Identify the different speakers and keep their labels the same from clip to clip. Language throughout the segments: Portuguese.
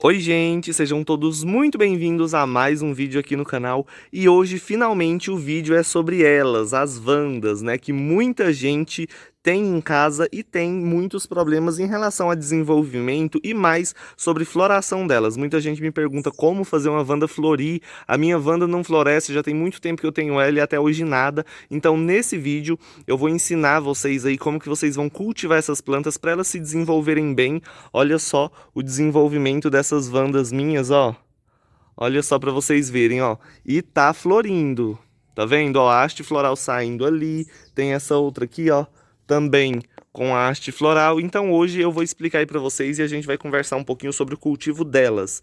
Speaker 1: Oi gente, sejam todos muito bem-vindos a mais um vídeo aqui no canal. E hoje finalmente o vídeo é sobre elas, as Wandas, né, que muita gente tem em casa e tem muitos problemas em relação a desenvolvimento e mais sobre floração delas. Muita gente me pergunta como fazer uma Wanda florir. A minha Wanda não floresce, já tem muito tempo que eu tenho ela e até hoje nada. Então nesse vídeo eu vou ensinar vocês aí como que vocês vão cultivar essas plantas para elas se desenvolverem bem. Olha só o desenvolvimento dessas Wandas minhas, ó. Olha só para vocês verem, ó. E tá florindo. Tá vendo? Ó, a haste floral saindo ali. Tem essa outra aqui, ó. Também com a haste floral. Então hoje eu vou explicar aí para vocês e a gente vai conversar um pouquinho sobre o cultivo delas.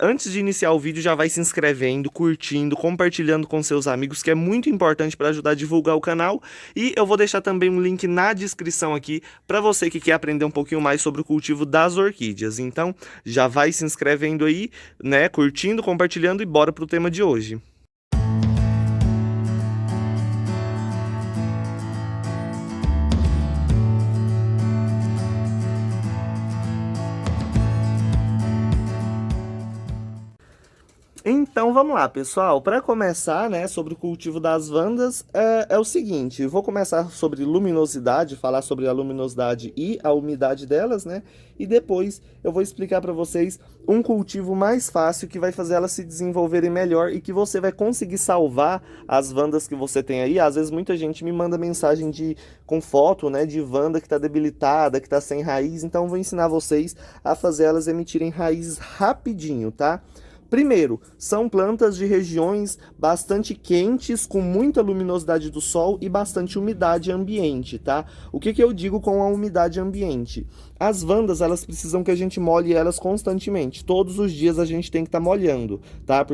Speaker 1: Antes de iniciar o vídeo, já vai se inscrevendo, curtindo, compartilhando com seus amigos, que é muito importante para ajudar a divulgar o canal. E eu vou deixar também um link na descrição aqui para você que quer aprender um pouquinho mais sobre o cultivo das orquídeas. Então já vai se inscrevendo aí, né, curtindo, compartilhando e bora pro tema de hoje. Então vamos lá, pessoal. Para começar, né, sobre o cultivo das Wandas, é o seguinte: eu vou começar sobre luminosidade, falar sobre a luminosidade e a umidade delas, né? E depois eu vou explicar para vocês um cultivo mais fácil que vai fazer elas se desenvolverem melhor e que você vai conseguir salvar as Wandas que você tem aí. Às vezes muita gente me manda mensagem com foto, né, de Wanda que está debilitada, que está sem raiz. Então eu vou ensinar vocês a fazer elas emitirem raízes rapidinho, tá? Primeiro, são plantas de regiões bastante quentes, com muita luminosidade do sol e bastante umidade ambiente, tá? O que eu digo com a umidade ambiente? As Wandas, elas precisam que a gente molhe elas constantemente. Todos os dias a gente tem que estar molhando, tá?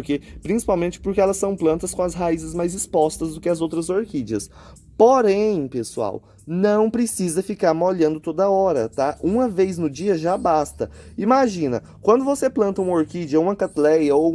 Speaker 1: Principalmente porque elas são plantas com as raízes mais expostas do que as outras orquídeas. Porém, pessoal, não precisa ficar molhando toda hora, tá? Uma vez no dia já basta. Imagina, quando você planta uma orquídea, uma catleia ou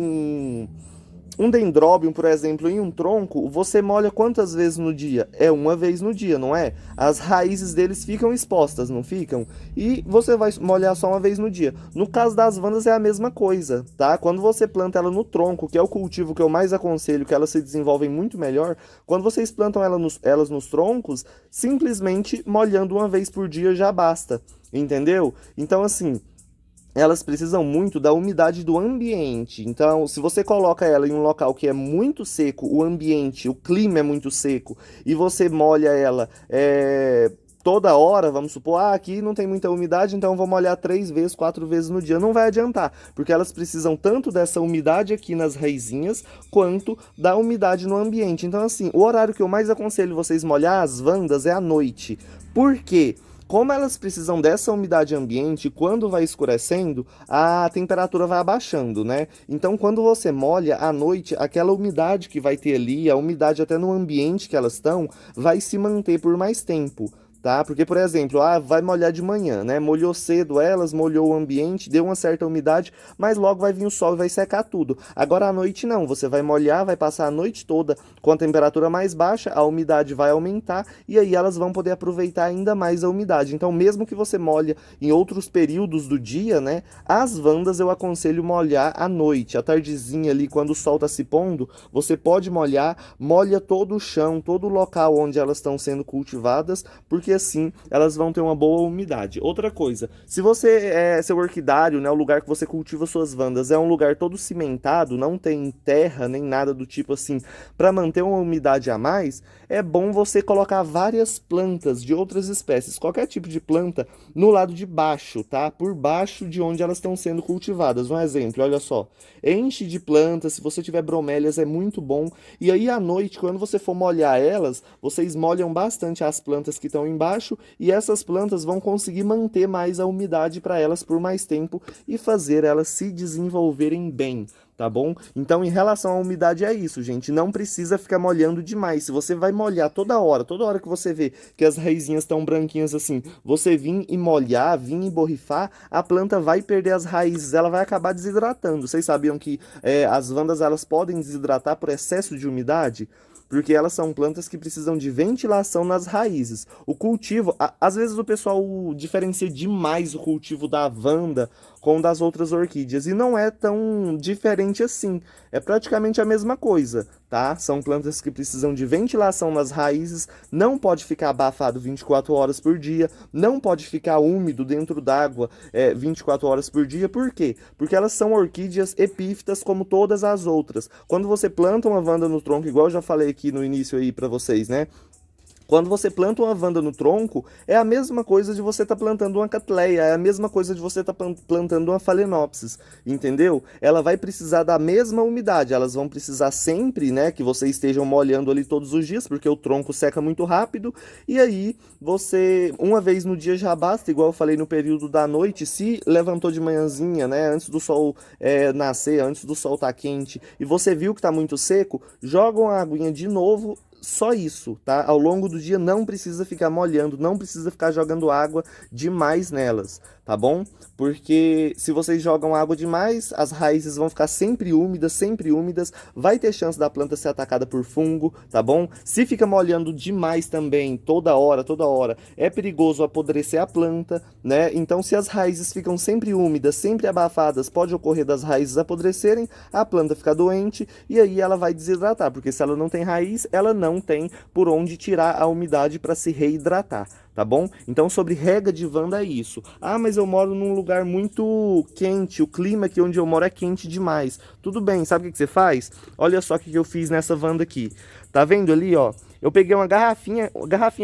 Speaker 1: um dendróbio, por exemplo, em um tronco, você molha quantas vezes no dia? É uma vez no dia, não é? As raízes deles ficam expostas, não ficam? E você vai molhar só uma vez no dia. No caso das Wandas é a mesma coisa, tá? Quando você planta ela no tronco, que é o cultivo que eu mais aconselho, que elas se desenvolvem muito melhor, quando vocês plantam elas nos troncos, simplesmente molhando uma vez por dia já basta, entendeu? Então, assim, elas precisam muito da umidade do ambiente. Então, se você coloca ela em um local que é muito seco, o ambiente, o clima é muito seco, e você molha ela toda hora, vamos supor, aqui não tem muita umidade, então eu vou molhar 3 vezes, 4 vezes no dia. Não vai adiantar, porque elas precisam tanto dessa umidade aqui nas raizinhas, quanto da umidade no ambiente. Então, assim, o horário que eu mais aconselho vocês molhar as Wandas é à noite. Por quê? Como elas precisam dessa umidade ambiente, quando vai escurecendo, a temperatura vai abaixando, né? Então, quando você molha à noite, aquela umidade que vai ter ali, a umidade até no ambiente que elas estão, vai se manter por mais tempo. Tá? Porque, por exemplo, vai molhar de manhã, né? Molhou cedo elas, molhou o ambiente, deu uma certa umidade, mas logo vai vir o sol e vai secar tudo. Agora à noite não, você vai molhar, vai passar a noite toda com a temperatura mais baixa, a umidade vai aumentar e aí elas vão poder aproveitar ainda mais a umidade. Então, mesmo que você molhe em outros períodos do dia, né? As Wandas eu aconselho molhar à noite, à tardezinha ali, quando o sol está se pondo, você pode molhar, molha todo o chão, todo o local onde elas estão sendo cultivadas, porque assim elas vão ter uma boa umidade. Outra coisa, se você seu orquidário, né, o lugar que você cultiva suas Wandas é um lugar todo cimentado, não tem terra nem nada do tipo assim, para manter uma umidade a mais, é bom você colocar várias plantas de outras espécies, qualquer tipo de planta, no lado de baixo, tá? Por baixo de onde elas estão sendo cultivadas. Um exemplo, olha só, enche de plantas, se você tiver bromélias é muito bom. E aí à noite, quando você for molhar elas, vocês molham bastante as plantas que estão embaixo e essas plantas vão conseguir manter mais a umidade para elas por mais tempo e fazer elas se desenvolverem bem. Tá bom? Então, em relação à umidade, é isso, gente. Não precisa ficar molhando demais. Se você vai molhar toda hora que você vê que as raizinhas estão branquinhas assim, você vir e molhar, vir e borrifar, a planta vai perder as raízes, ela vai acabar desidratando. Vocês sabiam que as Wandas elas podem desidratar por excesso de umidade? Porque elas são plantas que precisam de ventilação nas raízes. O cultivo, às vezes o pessoal diferencia demais o cultivo da Wanda com o das outras orquídeas. E não é tão diferente assim. É praticamente a mesma coisa, tá? São plantas que precisam de ventilação nas raízes, não pode ficar abafado 24 horas por dia, não pode ficar úmido dentro d'água 24 horas por dia. Por quê? Porque elas são orquídeas epífitas como todas as outras. Quando você planta uma vanda no tronco, igual eu já falei aqui no início aí para vocês, né? Quando você planta uma vanda no tronco, é a mesma coisa de você estar plantando uma catleia, é a mesma coisa de você estar plantando uma phalaenopsis, entendeu? Ela vai precisar da mesma umidade, elas vão precisar sempre, né, que você estejam molhando ali todos os dias, porque o tronco seca muito rápido, e aí você, uma vez no dia já basta, igual eu falei no período da noite, se levantou de manhãzinha, né, antes do sol nascer, antes do sol estar quente, e você viu que está muito seco, joga uma aguinha de novo. Só isso, tá? Ao longo do dia não precisa ficar molhando, não precisa ficar jogando água demais nelas, tá bom? Porque se vocês jogam água demais, as raízes vão ficar sempre úmidas, vai ter chance da planta ser atacada por fungo, tá bom? Se fica molhando demais também, toda hora, é perigoso apodrecer a planta, né? Então, se as raízes ficam sempre úmidas, sempre abafadas, pode ocorrer das raízes apodrecerem, a planta ficar doente e aí ela vai desidratar, porque se ela não tem raiz, ela não tem por onde tirar a umidade para se reidratar, tá bom? Então, sobre rega de vanda é isso. Ah, mas eu moro num lugar muito quente, o clima aqui onde eu moro é quente demais. Tudo bem, sabe o que você faz? Olha só o que eu fiz nessa vanda aqui. Tá vendo ali, ó? Eu peguei uma garrafinha,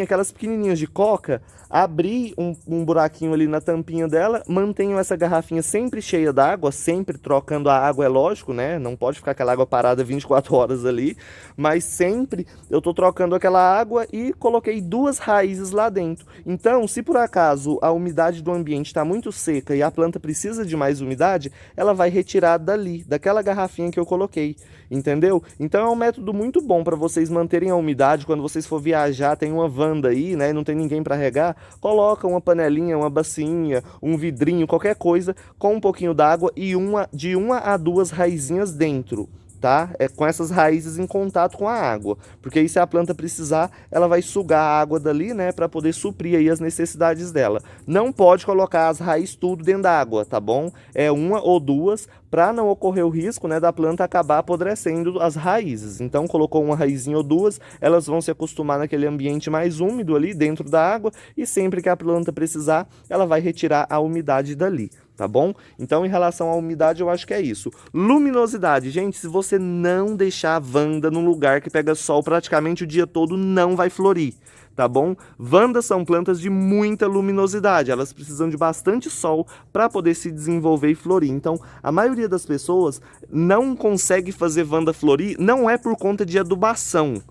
Speaker 1: aquelas pequenininhas de coca, abri um buraquinho ali na tampinha dela, mantenho essa garrafinha sempre cheia d'água, sempre trocando a água, é lógico, né? Não pode ficar aquela água parada 24 horas ali, mas sempre eu tô trocando aquela água e coloquei 2 raízes lá dentro. Então, se por acaso a umidade do ambiente está muito seca e a planta precisa de mais umidade, ela vai retirar dali, daquela garrafinha que eu coloquei, entendeu? Então é um método muito bom para vocês manterem a umidade. Quando vocês for viajar, tem uma vanda aí, né? Não tem ninguém para regar, coloca uma panelinha, uma bacinha, um vidrinho, qualquer coisa, com um pouquinho d'água e de uma a 2 raizinhas dentro. Tá? É com essas raízes em contato com a água, porque aí se a planta precisar, ela vai sugar a água dali, né, para poder suprir aí as necessidades dela. Não pode colocar as raízes tudo dentro da água, tá bom? É uma ou duas, para não ocorrer o risco, né, da planta acabar apodrecendo as raízes. Então, colocou uma raizinha ou duas, elas vão se acostumar naquele ambiente mais úmido ali dentro da água e sempre que a planta precisar, ela vai retirar a umidade dali. Tá bom? Então, em relação à umidade, eu acho que é isso. Luminosidade. Gente, se você não deixar a vanda num lugar que pega sol praticamente o dia todo, não vai florir, tá bom? Vandas são plantas de muita luminosidade, elas precisam de bastante sol para poder se desenvolver e florir. Então, a maioria das pessoas não consegue fazer vanda florir, não é por conta de adubação,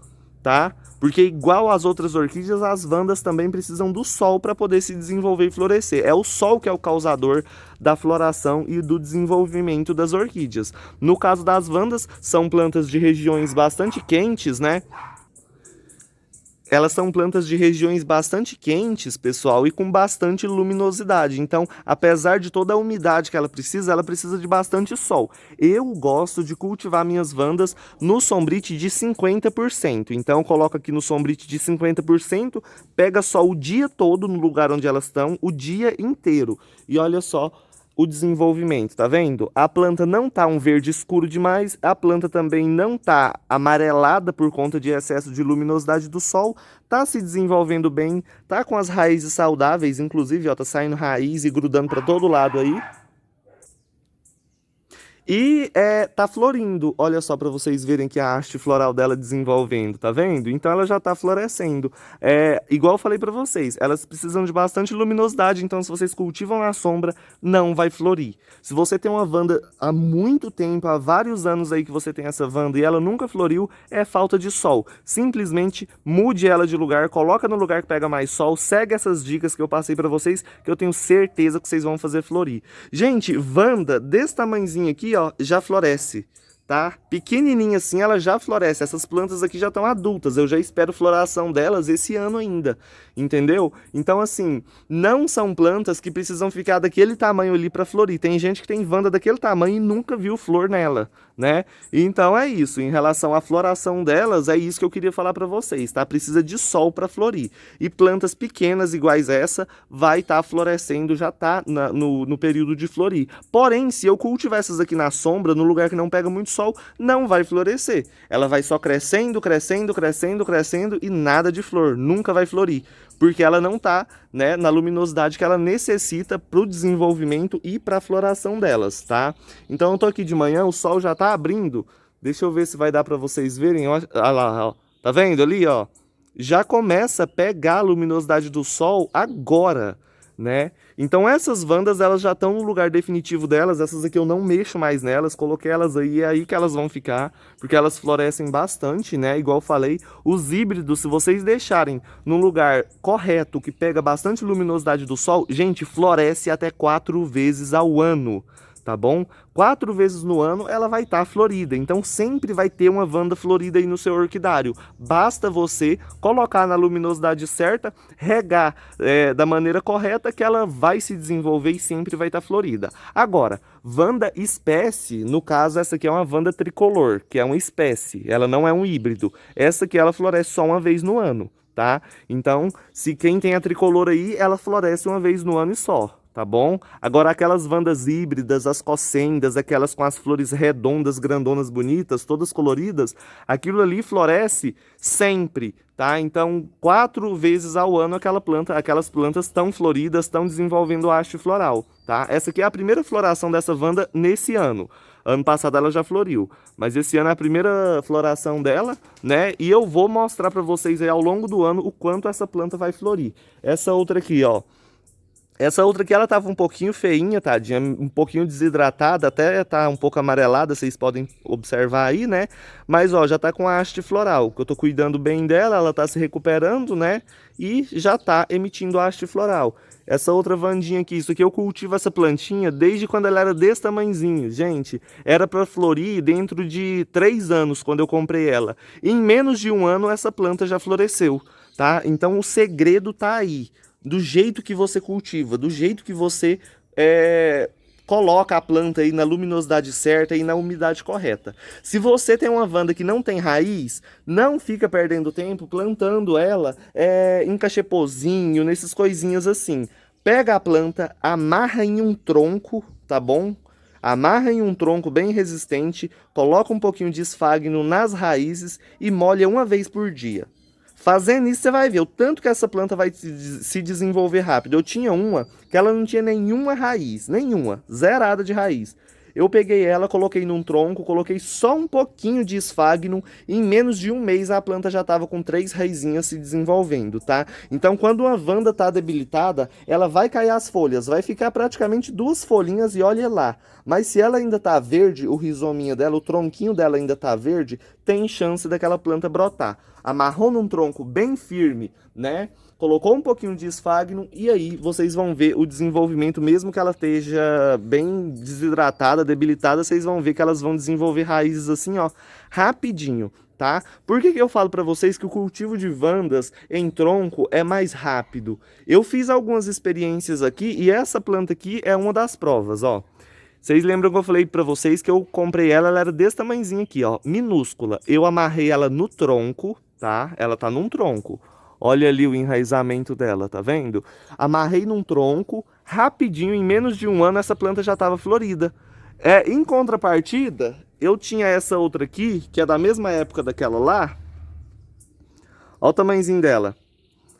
Speaker 1: tá? Porque igual às outras orquídeas, as vandas também precisam do sol para poder se desenvolver e florescer. É o sol que é o causador da floração e do desenvolvimento das orquídeas. No caso das vandas, são plantas de regiões bastante quentes, né? Elas são plantas de regiões bastante quentes, pessoal, e com bastante luminosidade. Então, apesar de toda a umidade que ela precisa de bastante sol. Eu gosto de cultivar minhas vandas no sombrite de 50%. Então, eu coloco aqui no sombrite de 50%, pega sol o dia todo no lugar onde elas estão, o dia inteiro. E olha só o desenvolvimento, tá vendo? A planta não tá um verde escuro demais, a planta também não tá amarelada por conta de excesso de luminosidade do sol, tá se desenvolvendo bem, tá com as raízes saudáveis, inclusive, ó, tá saindo raiz e grudando para todo lado aí. E tá florindo, olha só para vocês verem que a haste floral dela desenvolvendo, tá vendo? Então ela já tá florescendo. Igual eu falei para vocês, elas precisam de bastante luminosidade, então se vocês cultivam na sombra, não vai florir. Se você tem uma vanda há muito tempo, há vários anos aí que você tem essa vanda e ela nunca floriu, é falta de sol. Simplesmente mude ela de lugar, coloca no lugar que pega mais sol, segue essas dicas que eu passei para vocês, que eu tenho certeza que vocês vão fazer florir. Gente, vanda desse tamanhozinho aqui, ó, já floresce, tá? Pequenininha assim, ela já floresce. Essas plantas aqui já estão adultas, eu já espero floração delas esse ano ainda, entendeu? Então, assim, não são plantas que precisam ficar daquele tamanho ali para florir. Tem gente que tem vanda daquele tamanho e nunca viu flor nela, né? Então é isso, em relação à floração delas, é isso que eu queria falar para vocês, tá? Precisa de sol para florir. E plantas pequenas iguais essa vai estar florescendo, já tá no período de florir. Porém, se eu cultivar essas aqui na sombra, no lugar que não pega muito sol, não vai florescer. Ela vai só crescendo, crescendo, crescendo, crescendo e nada de flor, nunca vai florir, porque ela não está, né, na luminosidade que ela necessita para o desenvolvimento e para a floração delas, tá? Então eu tô aqui de manhã, o sol já tá abrindo. Deixa eu ver se vai dar para vocês verem. Olha lá, ó. Tá vendo ali, ó? Já começa a pegar a luminosidade do sol agora, né? Então essas vandas, elas já estão no lugar definitivo delas. Essas aqui eu não mexo mais nelas, coloquei elas aí, é aí que elas vão ficar, porque elas florescem bastante, né? Igual eu falei, os híbridos, se vocês deixarem num lugar correto, que pega bastante luminosidade do sol, gente, floresce até 4 vezes ao ano, tá bom? 4 vezes no ano ela vai estar florida, então sempre vai ter uma vanda florida aí no seu orquidário. Basta você colocar na luminosidade certa, regar da maneira correta, que ela vai se desenvolver e sempre vai estar florida. Agora, vanda espécie, no caso essa aqui é uma vanda tricolor, que é uma espécie, ela não é um híbrido. Essa aqui ela floresce só uma vez no ano, tá? Então, se quem tem a tricolor aí, ela floresce uma vez no ano e só. Tá bom? Agora aquelas vandas híbridas, as cossendas, aquelas com as flores redondas, grandonas, bonitas, todas coloridas, aquilo ali floresce sempre, tá? Então, 4 vezes ao ano aquelas plantas estão floridas, estão desenvolvendo haste floral, tá? Essa aqui é a primeira floração dessa vanda nesse ano. Ano passado ela já floriu, mas esse ano é a primeira floração dela, né? E eu vou mostrar para vocês aí ao longo do ano o quanto essa planta vai florir. Essa outra aqui, ó. Essa outra aqui, ela tava um pouquinho feinha, tadinha, um pouquinho desidratada, até tá um pouco amarelada, vocês podem observar aí, né? Mas, ó, já tá com a haste floral, que eu tô cuidando bem dela, ela tá se recuperando, né? E já tá emitindo a haste floral. Essa outra vandinha aqui, isso aqui eu cultivo essa plantinha desde quando ela era desse tamanhozinho. Gente, era para florir dentro de 3 anos, quando eu comprei ela. Em menos de 1 ano, essa planta já floresceu, tá? Então, o segredo tá aí. Do jeito que você cultiva, do jeito que você coloca a planta aí na luminosidade certa e na umidade correta. Se você tem uma vanda que não tem raiz, não fica perdendo tempo plantando ela em cachepozinho, nesses coisinhas assim. Pega a planta, amarra em um tronco, tá bom? Amarra em um tronco bem resistente, coloca um pouquinho de esfagno nas raízes e molha uma vez por dia. Fazendo isso, você vai ver o tanto que essa planta vai se desenvolver rápido. Eu tinha uma que ela não tinha nenhuma raiz, nenhuma, zerada de raiz. Eu peguei ela, coloquei num tronco, coloquei só um pouquinho de esfagno e em menos de 1 mês a planta já estava com 3 raizinhas se desenvolvendo, tá? Então, quando uma vanda está debilitada, ela vai cair as folhas, vai ficar praticamente 2 folhinhas e olha lá. Mas se ela ainda tá verde, o rizominho dela, o tronquinho dela ainda tá verde, tem chance daquela planta brotar. Amarrou num tronco bem firme, né? Colocou um pouquinho de esfagno e aí vocês vão ver o desenvolvimento, mesmo que ela esteja bem desidratada, debilitada, vocês vão ver que elas vão desenvolver raízes assim, ó, rapidinho, tá? Por que eu falo para vocês que o cultivo de vandas em tronco é mais rápido? Eu fiz algumas experiências aqui e essa planta aqui é uma das provas, ó. Vocês lembram que eu falei para vocês que eu comprei ela, ela era desse tamanhozinho aqui, ó, minúscula. Eu amarrei ela no tronco, tá? Ela tá num tronco. Olha ali o enraizamento dela, tá vendo? Amarrei num tronco, rapidinho, em menos de 1 ano, essa planta já estava florida. Em contrapartida, eu tinha essa outra aqui, que é da mesma época daquela lá. Olha o tamanhozinho dela.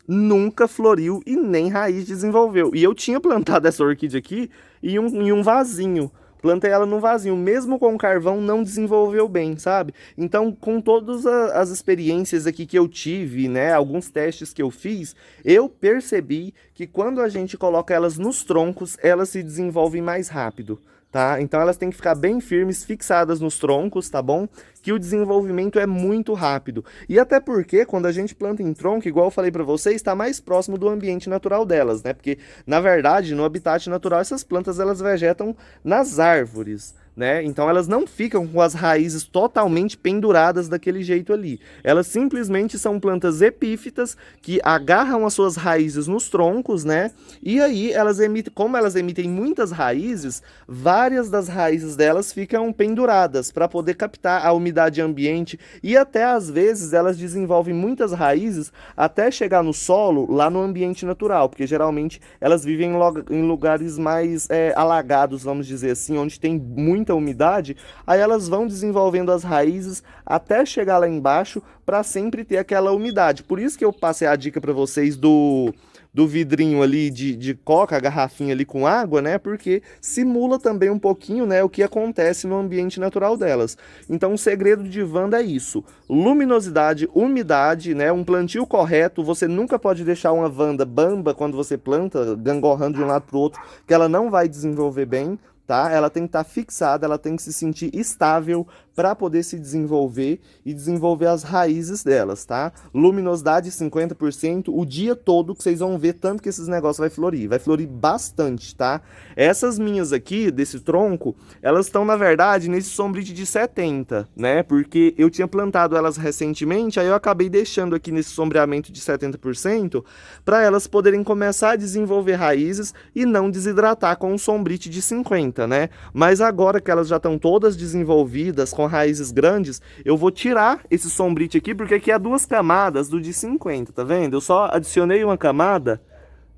Speaker 1: Nunca floriu e nem raiz desenvolveu. E eu tinha plantado essa orquídea aqui em um vasinho. Plantei ela num vasinho, mesmo com carvão não desenvolveu bem, sabe? Então, com todas as experiências aqui que eu tive, né, alguns testes que eu fiz, eu percebi que quando a gente coloca elas nos troncos, elas se desenvolvem mais rápido, tá? Então elas têm que ficar bem firmes, fixadas nos troncos, tá bom? Que o desenvolvimento é muito rápido. E até porque quando a gente planta em tronco, igual eu falei para vocês, está mais próximo do ambiente natural delas, né? Porque na verdade, no habitat natural essas plantas elas vegetam nas árvores, né? Então elas não ficam com as raízes totalmente penduradas daquele jeito ali. Elas simplesmente são plantas epífitas que agarram as suas raízes nos troncos, né? E aí elas emitem, como elas emitem muitas raízes, várias das raízes delas ficam penduradas para poder captar a umidade ambiente e até às vezes elas desenvolvem muitas raízes até chegar no solo, lá no ambiente natural, porque geralmente elas vivem em lugares mais alagados, vamos dizer assim, onde tem muita umidade, aí elas vão desenvolvendo as raízes até chegar lá embaixo para sempre ter aquela umidade. Por isso que eu passei a dica para vocês do vidrinho ali de coca, a garrafinha ali com água, né? Porque simula também um pouquinho, né, o que acontece no ambiente natural delas. Então o segredo de Wanda é isso: luminosidade, umidade, né? Um plantio correto. Você nunca pode deixar uma Wanda bamba quando você planta, gangorrando de um lado para o outro, que ela não vai desenvolver bem. Tá? Ela tem que estar fixada, ela tem que se sentir estável para poder se desenvolver e desenvolver as raízes delas, tá? Luminosidade 50% o dia todo, que vocês vão ver tanto que esses negócios vai florir bastante, tá? Essas minhas aqui, desse tronco, elas estão, na verdade, nesse sombrite de 70, né? Porque eu tinha plantado elas recentemente, aí eu acabei deixando aqui nesse sombreamento de 70% para elas poderem começar a desenvolver raízes e não desidratar com um sombrite de 50, né? Mas agora que elas já estão todas desenvolvidas, com raízes grandes, eu vou tirar esse sombrite aqui, porque aqui é 2 camadas do de 50, tá vendo? Eu só adicionei uma camada,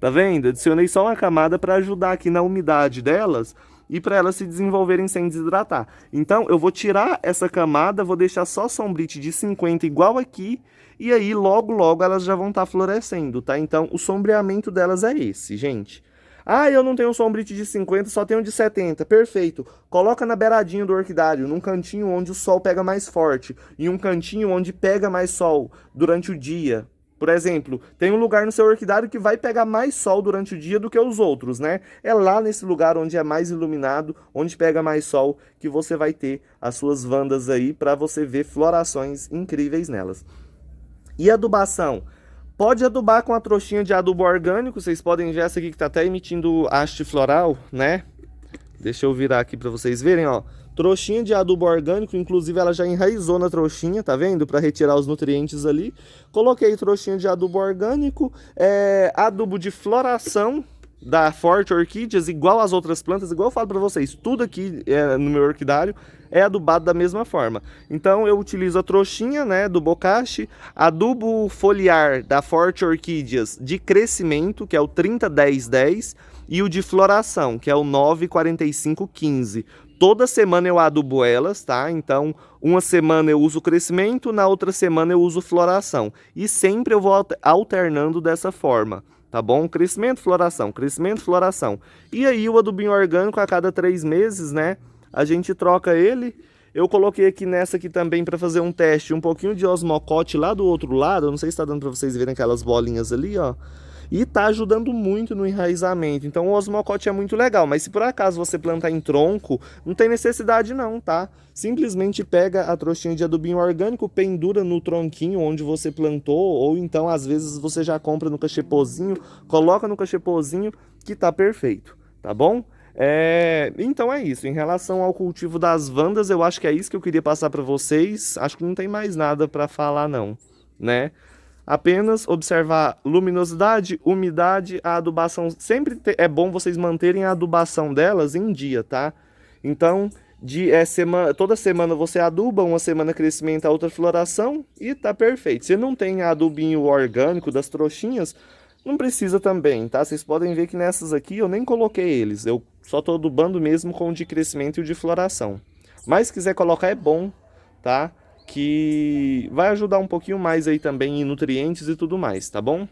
Speaker 1: tá vendo? Adicionei só uma camada para ajudar aqui na umidade delas e para elas se desenvolverem sem desidratar. Então eu vou tirar essa camada, vou deixar só sombrite de 50 igual aqui, e aí logo elas já vão estar florescendo, tá? Então o sombreamento delas é esse, gente. Ah, eu não tenho um sombrite de 50, só tenho de 70. Perfeito. Coloca na beiradinha do orquidário, num cantinho onde o sol pega mais forte, em um cantinho onde pega mais sol durante o dia. Por exemplo, tem um lugar no seu orquidário que vai pegar mais sol durante o dia do que os outros, né? É lá nesse lugar onde é mais iluminado, onde pega mais sol, que você vai ter as suas Wandas aí para você ver florações incríveis nelas. E adubação? Pode adubar com a trouxinha de adubo orgânico. Vocês podem ver essa aqui que está até emitindo haste floral, né? Deixa eu virar aqui para vocês verem, ó. Trouxinha de adubo orgânico, inclusive ela já enraizou na trouxinha, tá vendo? Para retirar os nutrientes ali. Coloquei trouxinha de adubo orgânico, adubo de floração da Forte Orquídeas, igual as outras plantas, igual eu falo para vocês, tudo aqui no meu orquidário é adubado da mesma forma. Então eu utilizo a trouxinha, né, do bocashi, adubo foliar da Forte Orquídeas de crescimento, que é o 30-10-10, e o de floração, que é o 9-45-15. Toda semana eu adubo elas, tá? Então, uma semana eu uso crescimento, na outra semana eu uso floração. E sempre eu vou alternando dessa forma. Tá bom? Crescimento, floração. E aí o adubinho orgânico a cada 3 meses, né? A gente troca ele. Eu coloquei aqui nessa aqui também para fazer um teste, um pouquinho de osmocote lá do outro lado. Eu não sei se tá dando para vocês verem aquelas bolinhas ali, ó. E tá ajudando muito no enraizamento. Então o osmocote é muito legal, mas se por acaso você plantar em tronco, não tem necessidade não, tá? Simplesmente pega a trouxinha de adubinho orgânico, pendura no tronquinho onde você plantou, ou então às vezes você já compra no cachepozinho, coloca no cachepozinho que tá perfeito, tá bom? Então é isso. Em relação ao cultivo das Wandas, eu acho que é isso que eu queria passar para vocês. Acho que não tem mais nada para falar não, né? Apenas observar luminosidade, umidade, a adubação. Sempre é bom vocês manterem a adubação delas em dia, tá? Então, toda semana você aduba, uma semana crescimento, a outra floração e tá perfeito. Se não tem adubinho orgânico das trouxinhas, não precisa também, tá? Vocês podem ver que nessas aqui eu nem coloquei eles. Eu só tô adubando mesmo com o de crescimento e o de floração. Mas se quiser colocar é bom, tá? Que vai ajudar um pouquinho mais aí também em nutrientes e tudo mais, tá bom?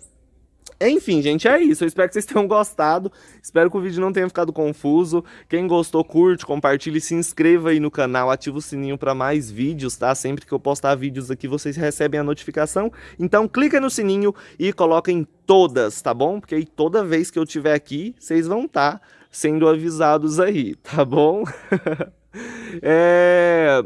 Speaker 1: Enfim, gente, é isso. Eu espero que vocês tenham gostado. Espero que o vídeo não tenha ficado confuso. Quem gostou, curte, compartilhe, se inscreva aí no canal, ativa o sininho para mais vídeos, tá? Sempre que eu postar vídeos aqui, vocês recebem a notificação. Então, clica no sininho e coloquem todas, tá bom? Porque aí toda vez que eu estiver aqui, vocês vão estar sendo avisados aí, tá bom?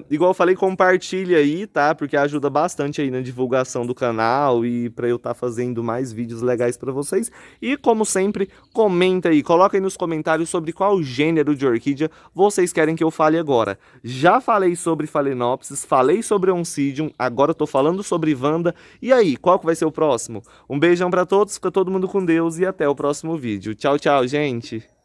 Speaker 1: Igual eu falei, compartilha aí, tá? Porque ajuda bastante aí na divulgação do canal e pra eu estar fazendo mais vídeos legais pra vocês. E como sempre, comenta aí, coloca aí nos comentários sobre qual gênero de orquídea vocês querem que eu fale agora. Já falei sobre Phalaenopsis, falei sobre Oncidium, agora eu tô falando sobre Vanda. E aí, qual que vai ser o próximo? Um beijão pra todos, fica todo mundo com Deus e até o próximo vídeo. Tchau, tchau, gente!